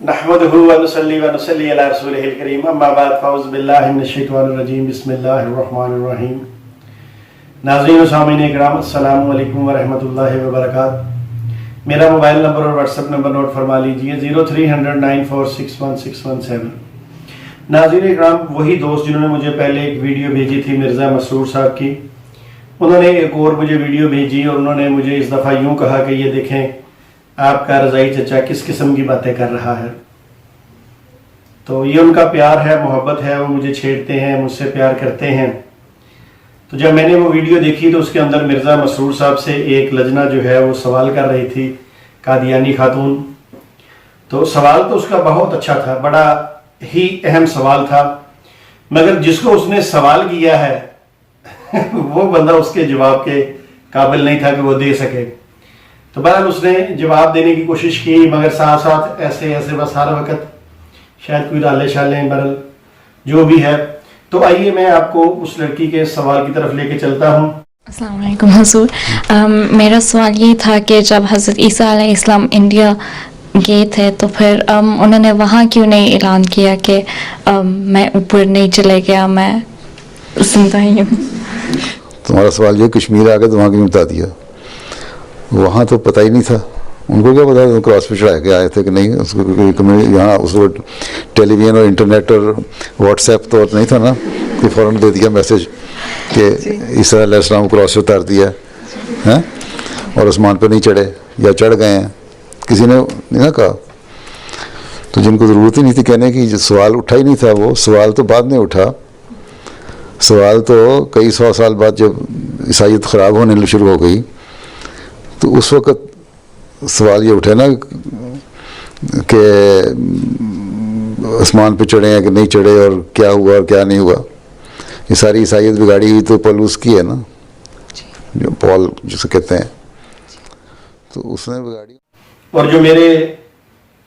नहमदुहु व नुसल्ली अला रसूलिहिल करीम अम्मा बाद फ़अऊज़ु बिल्लाहि मिनश शैतानिर रजीम बिस्मिल्लाहिर रहमानिर रहीम। नाज़रीन व सामीन इकराम अस्सलामु अलैकुम व रहमतुल्लाहि व बरकातुहू। मेरा मोबाइल नंबर और व्हाट्सएप नंबर नोट फरमा लीजिए 0300946117। नाज़रीन इकराम, वही दोस्त जिन्होंने मुझे पहले एक वीडियो भेजी थी मिर्ज़ा मसरूर साहब की, उन्होंने एक और मुझे वीडियो भेजी और उन्होंने मुझे इस दफ़ा यूँ कहा कि ये देखें आपका रज़ाई चचा किस किस्म की बातें कर रहा है। तो ये उनका प्यार है, मोहब्बत है, वो मुझे छेड़ते हैं, मुझसे प्यार करते हैं। तो जब मैंने वो वीडियो देखी तो उसके अंदर मिर्ज़ा मसरूर साहब से एक लजना जो है वो सवाल कर रही थी, कादियानी खातून। तो सवाल तो उसका बहुत अच्छा था, बड़ा ही अहम सवाल था, मगर जिसको उसने सवाल किया है वो बंदा उसके जवाब के काबिल नहीं था कि वो दे सके। तो बहरहाल उसने जवाब देने की कोशिश की, मगर साथ साथ ऐसे ऐसे बस हर वक्त शायद कोई डाले शाले बहरहाल जो भी है। तो आइए मैं आपको उस लड़की के सवाल की तरफ लेके चलता हूँ। अस्सलाम वालेकुम हुजूर। मेरा सवाल ये था कि जब हज़रत ईसा अलैहिस्सलाम इंडिया गए थे तो फिर उन्होंने वहाँ क्यों नहीं ऐलान किया कि मैं ऊपर नहीं चले गया, मैं जिंदा ही हूँ। तुम्हारा सवाल ये कश्मीर आ गया तो वहाँ क्यों बता दिया? वहाँ तो पता ही नहीं था, उनको क्या पता था क्रॉस पे चढ़ा के आए थे कि नहीं। उसको यहाँ उस वक्त टेलीविज़न और इंटरनेट और व्हाट्सएप तो नहीं था ना कि फ़ौरन दे दिया मैसेज कि ईसा अलैहिस्सलाम को क्रॉस से उतार दिया है और आसमान पे नहीं चढ़े या चढ़ गए हैं, किसी ने नहीं ना कहा। तो जिनको ज़रूरत ही नहीं थी कहने की, जो सवाल उठा ही नहीं था, वो सवाल तो बाद में उठा। सवाल तो कई सौ साल बाद जब ईसाईयत ख़राब होने शुरू हो गई तो उस वक़्त सवाल ये उठे ना कि आसमान पे चढ़े हैं कि नहीं चढ़े और क्या हुआ और क्या नहीं हुआ। ये सारी ईसाईयत बिगाड़ी हुई तो पॉलूस की है ना, जो पॉल जिसे कहते हैं, तो उसने बिगाड़ी। और जो मेरे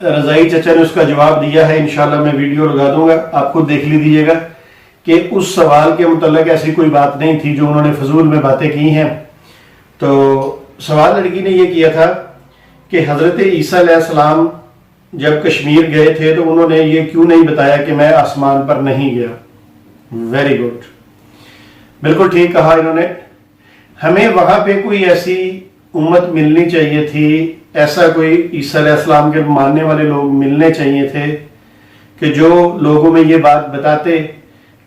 रज़ाई चचा ने उसका जवाब दिया है, इंशाल्लाह मैं वीडियो लगा दूंगा, आप खुद देख लीजिएगा कि उस सवाल के मुतल्लिक़ ऐसी कोई बात नहीं थी जो उन्होंने फजूल में बातें की हैं। तो सवाल लड़की ने यह किया था कि हज़रत ईसा अलैहिस्सलाम जब कश्मीर गए थे तो उन्होंने ये क्यों नहीं बताया कि मैं आसमान पर नहीं गया। वेरी गुड, बिल्कुल ठीक कहा इन्होंने। हमें वहां पे कोई ऐसी उम्मत मिलनी चाहिए थी, ऐसा कोई ईसा अलैहिस्सलाम के मानने वाले लोग मिलने चाहिए थे कि जो लोगों में ये बात बताते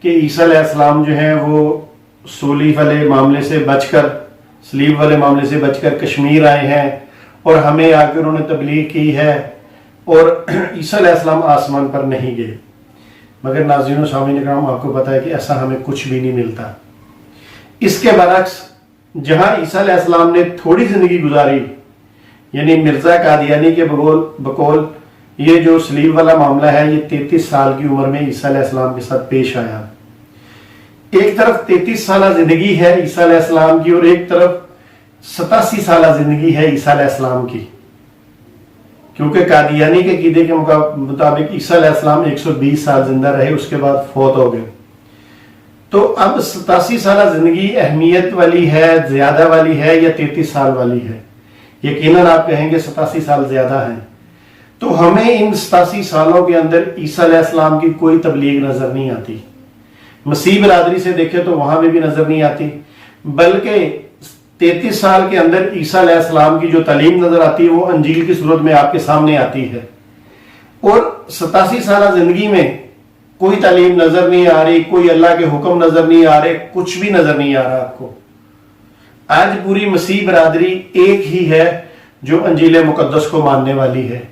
कि ईसा अलैहिस्सलाम जो है वो सूली वाले मामले से बचकर, स्लीब वाले मामले से बचकर कश्मीर आए हैं और हमें आगे उन्होंने तबलीग की है और ईसा अलैहिस्सलाम आसमान पर नहीं गए। मगर नाज़रीन सामीन इकराम, आपको पता है कि ऐसा हमें कुछ भी नहीं मिलता। इसके बरक्स जहां ईसा अलैहिस्सलाम ने थोड़ी जिंदगी गुजारी, यानी मिर्जा कादियानी के बकौल ये जो सलीब वाला मामला है ये 33 साल की उम्र में ईसा अलैहिस्सलाम के साथ पेश आया। एक तरफ 33 साल जिंदगी है ईसा अलैहिस्सलाम की और एक तरफ 87 साल जिंदगी है ईसा अलैहिस्सलाम की, क्योंकि कादियानी के कीदे के मुताबिक ईसा अलैहिस्सलाम 120 साल जिंदा रहे, उसके बाद फौत हो गए। तो अब 87 साल जिंदगी अहमियत वाली है, ज्यादा वाली है या 33 साल वाली है? यकीनन आप कहेंगे 87 साल ज्यादा है। तो हमें इन 87 सालों के अंदर ईसा अलैहिस्सलाम की कोई तबलीग नजर नहीं आती। मसीह बिरादरी से देखे तो वहां में भी नजर नहीं आती, बल्कि 33 साल के अंदर ईसा अलैहिस्सलाम की जो तालीम नजर आती है वो अंजील की सूरत में आपके सामने आती है। और 87 साल जिंदगी में कोई तालीम नजर नहीं आ रही, कोई अल्लाह के हुक्म नजर नहीं आ रहे, कुछ भी नजर नहीं आ रहा आपको। आज पूरी मसीह बिरादरी एक ही है जो अंजील मुकद्दस को मानने वाली है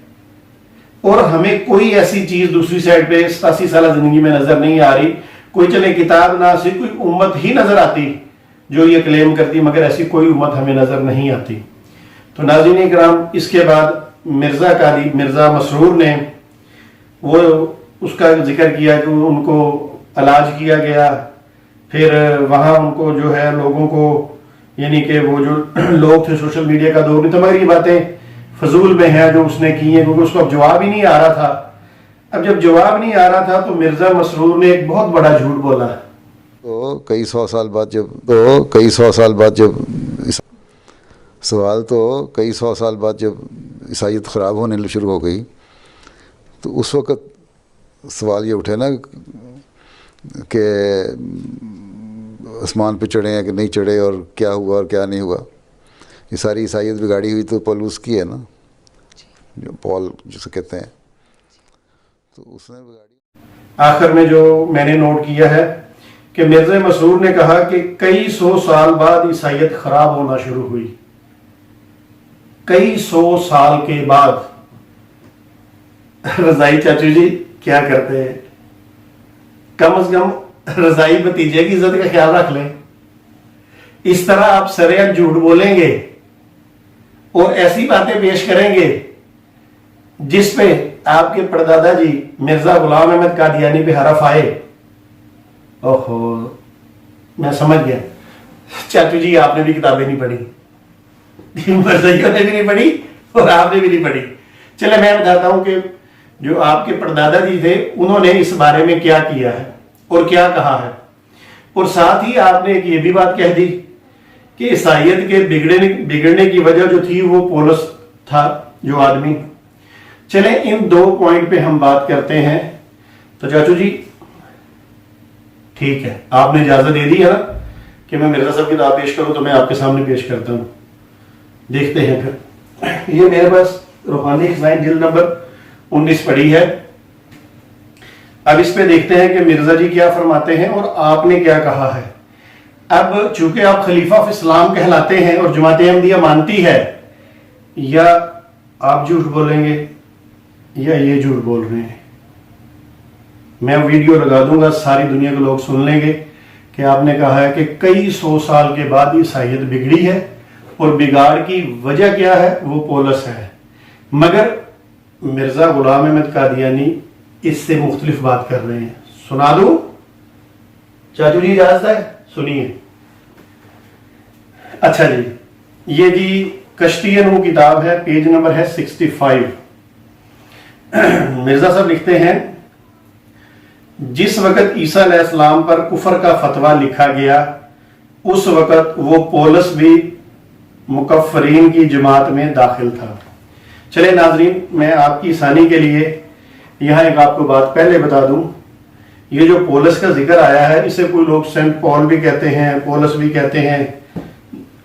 और हमें कोई ऐसी चीज दूसरी साइड पे 87 साल जिंदगी में नजर नहीं आ रही। कोई चले किताब ना से कोई उम्मत ही नजर आती जो ये क्लेम करती, मगर ऐसी कोई उम्मत हमें नजर नहीं आती। तो नाज़रीन इकराम, इसके बाद मिर्जा मसरूर ने वो उसका जिक्र किया कि उनको इलाज किया गया, फिर वहाँ उनको जो है लोगों को, यानी कि वो जो लोग थे, सोशल मीडिया का दौर नहीं था, मगर ये बातें फजूल में हैं जो उसने की हैं, क्योंकि उसको अब जवाब ही नहीं आ रहा था। अब जब जवाब नहीं आ रहा था तो मिर्जा मसरूर ने एक बहुत बड़ा झूठ बोला। तो कई सौ साल बाद जब सवाल तो कई सौ साल बाद जब ईसाईयत ख़राब होने शुरू हो गई तो उस वक़्त सवाल ये उठे ना कि आसमान पे चढ़े हैं कि नहीं चढ़े, और क्या हुआ और क्या नहीं हुआ। ये सारी ईसाइयत बिगाड़ी हुई तो पौलुस की है ना, जो पॉल जिसे कहते हैं, तो उसने बिगाड़ी। आखिर में जो मैंने नोट किया है कि मिर्ज़ा मसरूर ने कहा कि कई सौ साल बाद ईसाइयत खराब होना शुरू हुई। कई सौ साल के बाद। रजाई चाचू जी क्या करते हैं, कम से कम रजाई भतीजे की इज्जत का ख्याल रख लें। इस तरह आप सरेआम झूठ बोलेंगे और ऐसी बातें पेश करेंगे जिस पे आपके परदादा जी मिर्जा गुलाम अहमद कादियानी पे हरफ आए। ओहो, मैं समझ गया। चाचू जी आपने भी किताबें नहीं पढ़ी, मरज़इयों ने भी नहीं पढ़ी और आपने भी नहीं पढ़ी। चले मैं बताता हूं कि जो आपके परदादा जी थे उन्होंने इस बारे में क्या किया है और क्या कहा है, और साथ ही आपने एक ये भी बात कह दी कि ईसाइयत के बिगड़ने की वजह जो थी वो पौलुस था, जो आदमी। चले इन दो पॉइंट पे हम बात करते हैं। तो चाचू जी ठीक है, आपने इजाजत दे दी है ना कि मैं मिर्जा साहब की किताब पेश करूं, तो मैं आपके सामने पेश करता हूं। देखते हैं फिर। ये मेरे पास रूहानी खज़ाइन जिल्द नंबर 19 पड़ी है। अब इस पे देखते हैं कि मिर्जा जी क्या फरमाते हैं और आपने क्या कहा है। अब चूंकि आप खलीफा ऑफ इस्लाम कहलाते हैं और जमात अहमदिया मानती है, या आप झूठ बोलेंगे या ये झूठ बोल रहे हैं। मैं वीडियो लगा दूंगा, सारी दुनिया के लोग सुन लेंगे कि आपने कहा है कि कई सौ साल के बाद ईसाइयत बिगड़ी है और बिगाड़ की वजह क्या है, वो पौलुस है। मगर मिर्जा गुलाम अहमद कादियानी इससे मुख्तलिफ बात कर रहे हैं। सुना दूं चाचू जी, इजाजत है? सुनिए। अच्छा जी, ये जी कश्तियन वो किताब है, पेज नंबर है 65। मिर्जा साहब लिखते हैं, जिस वक़्त ईसा अलैहिस्सलाम पर कुफर का फतवा लिखा गया उस वक़्त वो पौलुस भी मुकफ़रीन की जमात में दाखिल था। चले नाजरीन, मैं आपकी आसानी के लिए यहाँ एक आपको बात पहले बता दूं। ये जो पौलुस का जिक्र आया है, इसे कोई लोग सेंट पॉल भी कहते हैं, पौलुस भी कहते हैं।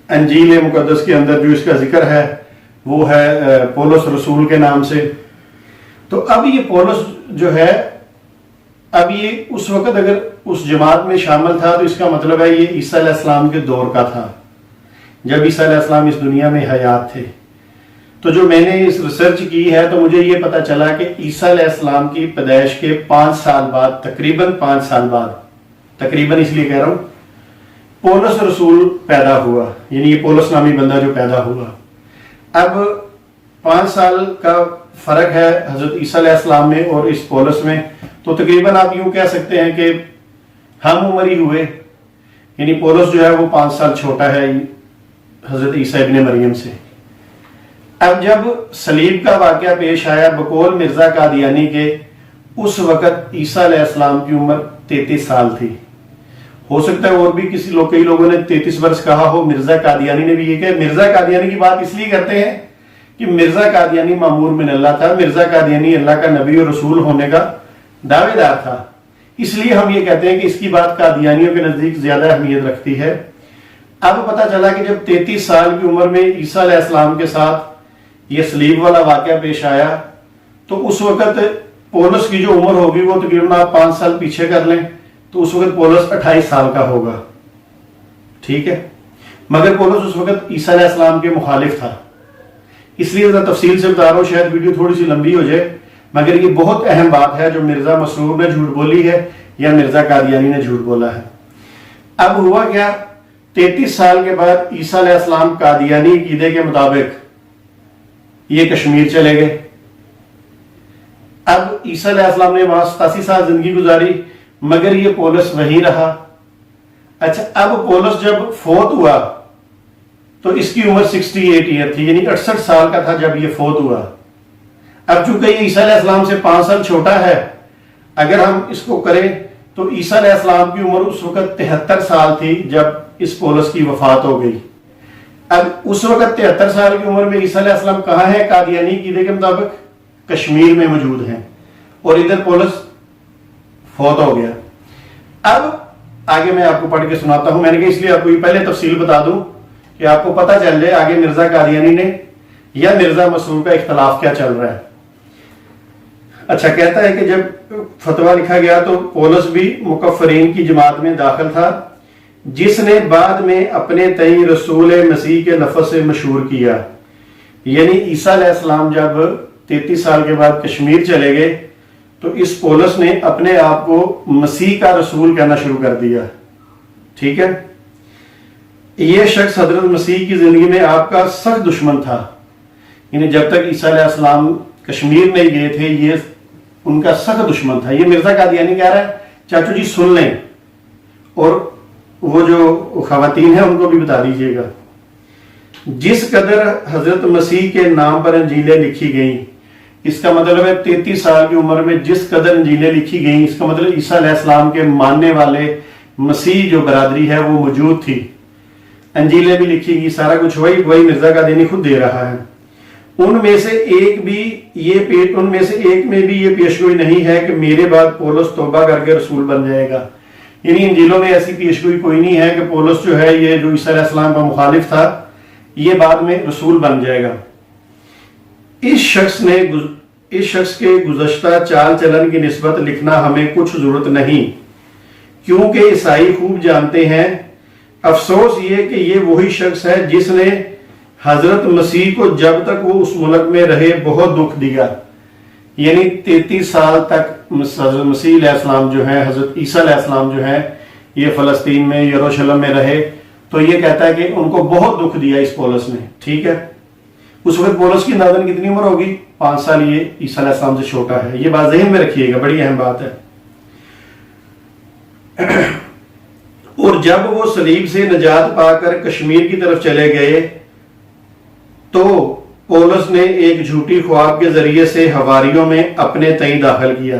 अंजील मुकद्दस के अंदर जो इसका जिक्र है वो है पौलुस रसूल के नाम से। तो अब ये पौलुस जो है, अब ये उस वक़्त अगर उस जमात में शामिल था तो इसका मतलब है ये ईसा अलैहिस्सलाम के दौर का था, जब ईसा अलैहिस्सलाम इस दुनिया में हयात थे। तो जो मैंने इस रिसर्च की है तो मुझे ये पता चला कि ईसा अलैहिस्सलाम की पैदाइश के 5 साल बाद, तकरीबन 5 साल बाद, तकरीबन इसलिए कह रहा हूं, पौलुस रसूल पैदा हुआ, यानी ये पौलुस नामी बंदा जो पैदा हुआ। अब 5 साल का फर्क है हजरत ईसा अलैहिस्सलाम में और इस पौलुस में। तो तकरीबन आप यूं कह सकते हैं कि हम उम्र ही हुए, यानी पौलुस जो है वो 5 साल छोटा है हजरत ईसा इब्ने मरियम से। अब जब सलीब का वाकया पेश आया बकौल मिर्जा कादियानी के, उस वक़्त ईसा अलैहिस्सलाम की उम्र 33 साल थी। हो सकता है और भी कई लोगों ने 33 वर्ष कहा हो, मिर्जा कादियानी ने भी ये कहा। मिर्जा कादियानी की बात इसलिए करते हैं कि मिर्जा कादियानी मामूर मिन अल्लाह था, मिर्जा कादियानी अल्लाह का नबी और रसूल होने का दावेदार था। इसलिए हम ये कहते हैं कि इसकी बात कादियानियों के नजदीक ज्यादा अहमियत रखती है। अब पता चला कि जब 33 साल की उम्र में ईसा अलैहिस्सलाम के साथ ये सलीब वाला वाकया पेश आया, तो उस वक़्त पौलुस की जो उम्र होगी वो तकरीबन आप 5 साल पीछे कर लें तो उस वक़्त पौलुस 28 साल का होगा, ठीक है। मगर पौलुस उस वक़्त ईसा अलैहिस्सलाम के मुखालिफ था। इसलिए ज़रा तफसील से बता रहा हूँ, शायद वीडियो थोड़ी सी लंबी हो जाए, मगर ये बहुत अहम बात है जो मिर्जा मसरूर ने झूठ बोली है या मिर्जा कादियानी ने झूठ बोला है। अब हुआ क्या, 33 साल के बाद ईसा अलैहिस्सलाम कादियानी अकीदे के मुताबिक ये कश्मीर चले गए। अब ईसा अलैहिस्सलाम ने वहां 87 साल जिंदगी गुजारी, मगर ये पौलुस वहीं रहा। अच्छा, अब पौलुस जब फोत हुआ तो इसकी उम्र 68 ईयर थी, यानी 68 साल का था जब ये फोत हुआ। अब चूंकि ये ईसा अलैहिस्सलाम से 5 साल छोटा है, अगर हम इसको करें तो ईसा अलैहिस्सलाम की उम्र उस वक्त 73 साल थी जब इस पौलुस की वफात हो गई। अब उस वक्त 73 साल की उम्र में ईसा अलैहिस्सलाम कहाँ है? कादियानी अकीदे के मुताबिक कश्मीर में मौजूद हैं। और इधर पोलस फौत हो गया। अब आगे मैं आपको पढ़ के सुनाता हूं। मैंने कहा इसलिए आपको ये पहले तफसील बता दूं कि आपको पता चल जाए आगे मिर्जा कादियानी ने या मिर्जा मसूद का इख्तलाफ क्या चल रहा है। अच्छा, कहता है कि जब फतवा लिखा गया तो पोलस भी मुकफ़रीन की जमात में दाखिल था, जिसने बाद में अपने तई रसूल मसीह के लफ्ज़ से मशहूर किया। यानी ईसा अलैहिस्सलाम जब 33 साल के बाद कश्मीर चले गए तो इस पोलस ने अपने आप को मसीह का रसूल कहना शुरू कर दिया। ठीक है, यह शख्स हजरत मसीह की जिंदगी में आपका सख्त दुश्मन था। यानी जब तक ईसा अलैहिस्सलाम कश्मीर नहीं गए थे ये उनका सख्त दुश्मन था। ये मिर्जा कादियानी कह रहा है, चाचू जी सुन लें और वो जो खवातीन है उनको भी बता दीजिएगा। जिस कदर हजरत मसीह के नाम पर अंजीलें लिखी गई, इसका मतलब है 33 साल की उम्र में जिस कदर अंजीलें लिखी गई, इसका मतलब ईसा अलैहिस्सलाम के मानने वाले मसीह जो बरादरी है वो मौजूद थी। अंजीलें भी लिखी गई, सारा कुछ वही मिर्जा कादियानी खुद दे रहा है। उनमें से एक में भी ये पेशगोई नहीं है कि मेरे बाद पौलुस तौबा करके रसूल बन जाएगा। यानी इंजीलों में ऐसी पेशगोई कोई नहीं है कि पौलुस जो है ये जो ईसा अलैहिस्सलाम का मुखालिफ था ये बाद में रसूल बन जाएगा। इस शख्स के गुज़श्ता चाल चलन की निस्बत लिखना हमें कुछ जरूरत नहीं, क्योंकि ईसाई खूब जानते हैं। अफसोस ये कि ये वही शख्स है जिसने हजरत मसीह को जब तक वो उस मुल्क में रहे बहुत दुख दिया। यानी 33 साल तक हजरत मसीह अलैहिस्सलाम जो है, हजरत ईसा अलैहिस्सलाम जो है ये फ़लस्तीन में यरूशलेम में रहे, तो ये कहता है कि उनको बहुत दुख दिया इस पौलुस ने। ठीक है, उस वक्त पौलुस की अंदाज़न कितनी उम्र होगी? 5 साल। ये ईसा अलैहिस्सलाम से छोटा है। ये बात ज़हन में रखिएगा, बड़ी अहम बात है। और जब वो सलीब से निजात पाकर कश्मीर की तरफ चले गए तो पौलुस ने एक झूठी ख्वाब के जरिए से हवारियों में अपने तई दाखिल किया।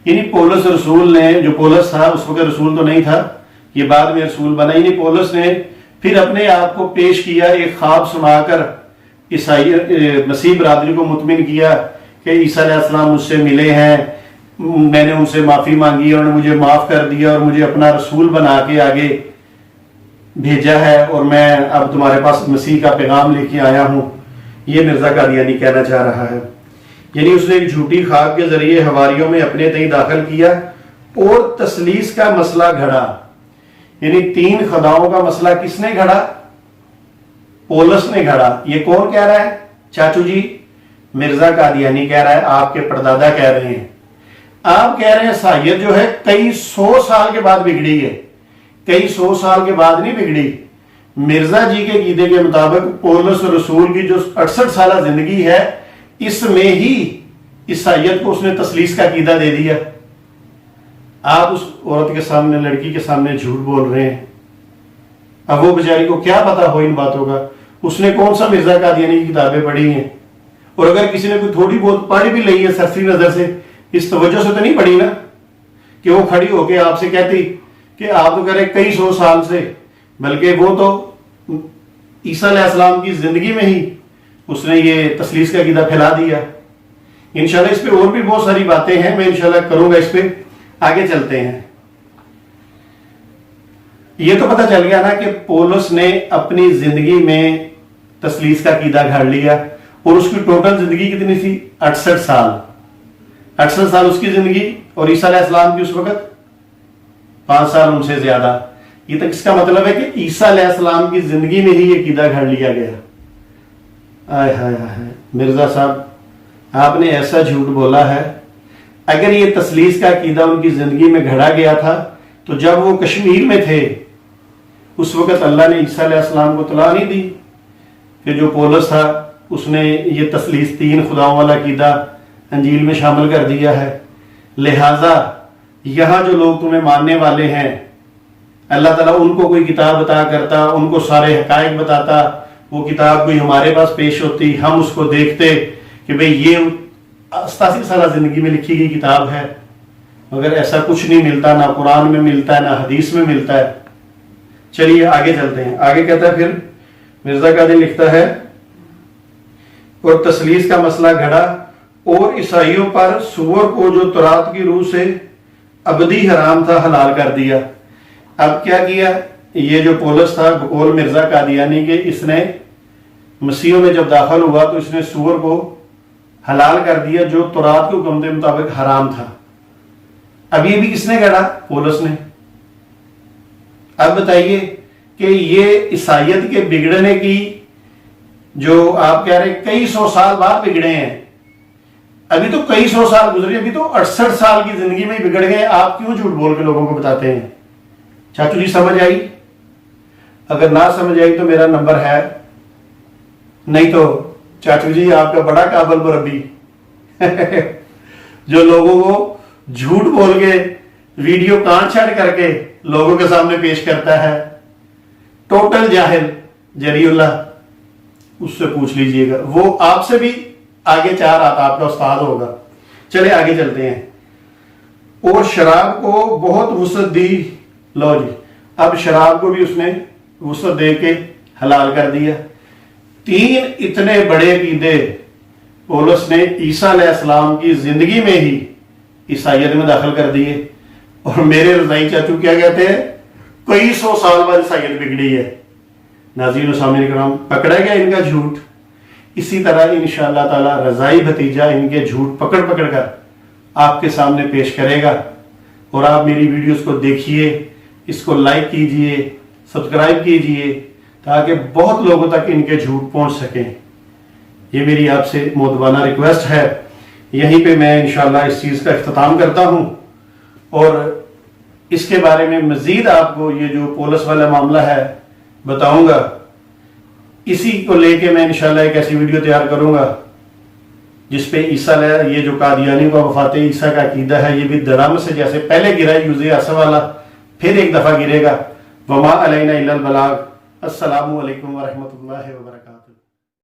यानी पौलुस रसूल ने, जो पौलुस था उस वक्त रसूल तो नहीं था, ये बाद में रसूल बना। यानी पौलुस ने फिर अपने आप को पेश किया, एक ख्वाब सुनाकर ईसाई मसीह बरादरी को मुतमिन किया कि ईसा अलैहिस्सलाम मुझसे मिले हैं, मैंने उनसे माफ़ी मांगी, उन्होंने मुझे माफ़ कर दिया और मुझे अपना रसूल बना के आगे भेजा है और मैं अब तुम्हारे पास मसीह का पैगाम लेके आया हूं। ये मिर्जा कादियानी कहना चाह रहा है। यानी उसने एक झूठी ख्वाब के जरिए हवारियों में अपने तई दाखिल किया और तसलीस का मसला घड़ा। यानी 3 खुदाओं का मसला किसने घड़ा? पौलुस ने घड़ा। ये कौन कह रहा है? चाचू जी मिर्जा कादियानी कह रहा है, आपके परदादा कह रहे हैं। आप कह रहे हैं साहियत जो है कई 100 साल के बाद बिगड़ी है। कई 100 साल के बाद नहीं बिगड़ी। मिर्जा जी के कीदे के मुताबिक पौलुस रसूल की जो 68 साल जिंदगी है इसमें ही ईसाइयत को उसने तसलीस का कीदा दे दिया। आप उस औरत के सामने, लड़की के सामने झूठ बोल रहे हैं। अब वो बेचारी को क्या पता हो इन बातों का? उसने कौन सा मिर्जा कादियानी की किताबें पढ़ी हैं? और अगर किसी ने कोई थोड़ी बहुत पढ़ भी ली है सरसरी नजर से, इस तवज्जो से तो नहीं पढ़ी ना कि वो खड़ी होके आपसे कहती कि आप तो कह रहे कई 100 साल से, बल्कि वो तो ईसा अलैहिस्सलाम की जिंदगी में ही उसने ये तसलीस का कीदा फैला दिया। इंशाल्लाह इस पे और भी बहुत सारी बातें हैं, मैं इंशाल्लाह करूंगा इस पे। आगे चलते हैं। ये तो पता चल गया ना कि पौलुस ने अपनी जिंदगी में तसलीस का कीदा घड़ लिया और उसकी टोटल जिंदगी कितनी थी? 68 साल। 68 साल उसकी जिंदगी और ईसा अलैहिस्सलाम की उस वक्त 5 साल उनसे ज्यादा। ये तक इसका मतलब है कि ईसा अलैहिस्सलाम की जिंदगी में ही ये कीदा घड़ लिया गया। आय हाय हाय, मिर्जा साहब आपने ऐसा झूठ बोला है। अगर ये तसलीस का कीदा उनकी जिंदगी में घड़ा गया था तो जब वो कश्मीर में थे उस वक्त अल्लाह ने ईसा अलैहिस्सलाम को तला नहीं दी कि जो पौलुस था उसने ये तसलीस 3 खुदाओं वाला कीदा अंजील में शामिल कर दिया है। लिहाजा यहां जो लोग तुम्हें मानने वाले हैं, अल्लाह ताला उनको कोई किताब बता करता, उनको सारे हकायक बताता, वो किताब कोई हमारे पास पेश होती, हम उसको देखते कि भाई ये 87 साल जिंदगी में लिखी गई किताब है। मगर ऐसा कुछ नहीं मिलता, ना कुरान में मिलता है ना हदीस में मिलता है। चलिए आगे चलते हैं। आगे कहता है फिर मिर्जा कादियानी लिखता है और तसलीस का मसला घड़ा और ईसाइयों पर सूअर को जो तौरात की रूह से अबदी हराम था हलाल कर दिया। अब क्या किया, ये जो पौलुस था बकौल मिर्जा कादियानी के, इसने मसीहों में जब दाखिल हुआ तो इसने सूअर को हलाल कर दिया जो तौरात के हुक्म के मुताबिक हराम था। अब ये भी किसने कहा, पौलुस ने। अब बताइए कि ये ईसाइयत के बिगड़ने की जो आप कह रहे कई सौ साल बाद बिगड़े हैं, अभी तो कई सौ साल गुजरे, अभी तो 68 साल की जिंदगी में ही बिगड़ गए। आप क्यों झूठ बोल के लोगों को बताते हैं? चाचू जी समझ आई? अगर ना समझ आई तो मेरा नंबर है, नहीं तो चाचू जी आपका बड़ा काबल मुरब्बी जो लोगों को झूठ बोल के वीडियो काट छाट करके लोगों के सामने पेश करता है, टोटल जाहिल जरीउल्ला, उससे पूछ लीजिएगा, वो आपसे भी आगे चाह रहा था, आपका उस्ताद होगा। चले आगे चलते हैं। और शराब को बहुत वुसअत दी, लो जी, अब शराब को भी उसने वुसअत दे के हलाल कर दिया। 3 इतने बड़े कीदे पौलुस ने ईसा अलैहिस्सलाम की जिंदगी में ही ईसाइयत में दाखिल कर दिए। और मेरे रजाई चाचू क्या कहते हैं, कई सौ साल बाद ईसाइयत बिगड़ी है। नाज़रीन सामने कराम, पकड़ा गया इनका झूठ। इसी तरह इंशाअल्लाह ताला रजाई भतीजा इनके झूठ पकड़ पकड़ कर आपके सामने पेश करेगा। और आप मेरी वीडियोस को देखिए, इसको लाइक कीजिए, सब्सक्राइब कीजिए, ताकि बहुत लोगों तक इनके झूठ पहुंच सकें। ये मेरी आपसे मोदबाना रिक्वेस्ट है। यहीं पे मैं इंशाअल्लाह इस चीज़ का इख्तिताम करता हूं और इसके बारे में मजीद आपको ये जो पौलुस वाला मामला है बताऊंगा। इसी को लेके मैं इंशाल्लाह एक ऐसी वीडियो तैयार करूंगा जिसपे ईसा ये जो कादियानी का वफात ईसा का अकीदा है, ये भी दराम से जैसे पहले गिरा यूज़े असर वाला, फिर एक दफ़ा गिरेगा। वमा अलैना इल्लल बलाग। अस्सलामु अलैकुम व रहमतुल्लाहि व बरकातुहू।